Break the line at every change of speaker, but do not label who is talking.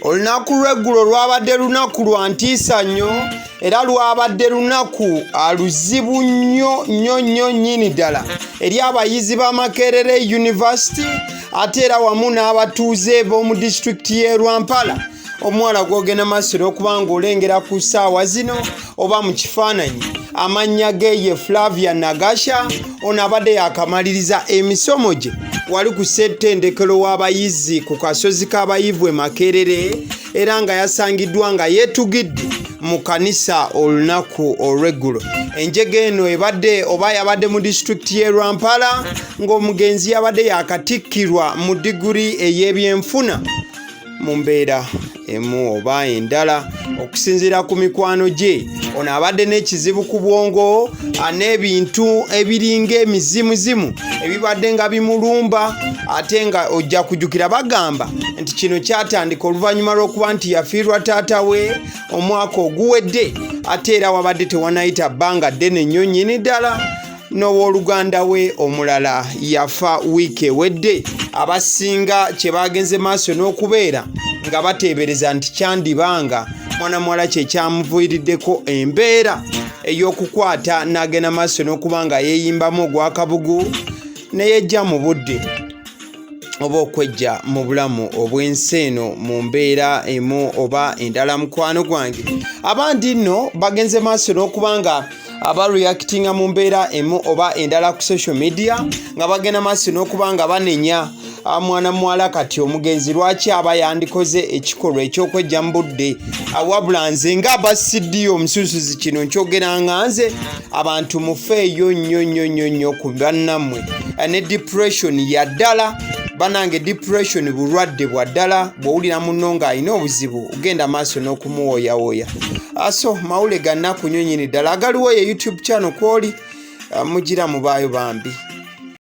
Olunaku lw'eggulo lwabadde lunaku lwa ntiisa nnyo era lwabadde lunaku aluzibu nnyo nnyini ddala eri abayizi ba Makerere University ate era wamu n'abatuuze b'omu disitulikiti y'e Lwampala. Omuwala gw'ogenda maaso n'okuba ng'olengera ku ssaawa zino oba mu kifaananyi amannya ge ye Flavia Nagasha, ono abadde yakamaliriza emisomo gye wali ku ssettendekero w'abayizi ku kasozi k'abayivu e Makerere era nga yasangiddwa nga yeetugidde mu kanisa olunaku olw'eggulo. Enjega eno yabadde mu disitulikiti y'e Lwampala ng'omugenzi yabadde yakatikkirwa mu diguli ey'ebyenfuna mu mbeera emu oba endala okusinziira ku mikwano gye. Ono abadde n'ekizibu ku bwongo n'ebintu ebiringa emizimuzimu ebibadde nga bimulumba ate nga ojja kujjukira bagamba nti kino kyatandika oluvannyuma lw'okuba nti yafiirwa taata we omwaka oguwedde ate era wabadde tewanayita bbanga ddene nnyo nnyini ddala n'owooluganda we omulala yafa wiiki ewedde. Abasinga kye bagenze maaso n'okubeera nga bateebereza nti kyandibanga mwana muwala kye kyamuviiriddeko embeera ey'okukwata n'agenda maaso n'okuba nga yeeyimbamu ogwakabugu ne yejja mu budde oba okwejja mu bulamu obw'ensi eno mu mbeera emu oba endala. Mukwano gwange abandi nno bagenze maaso n'okuba nga abareactinga mu mbeera emu oba endala ku social media nga bagenda maaso n'okuba nga banenya mwana muwala kati omugenzi lwaki aba yandikoze ekikolwa eky'okwejja mu budde wabula nze nga abasiddiyo omususuzi kino nkyogera nga nze abantu mufeeyo nnyo ku bannammwe ne depression ya ddala banange depression bulwadde bwa ddala bw'owulira munno ng'alina obuzibu ugenda maaso n'okumuwooyawooya. So mawule ga nnaku nnyo nnyini ddala. Agaliwo ye YouTube channel kwoli mugira mubaayo bambi.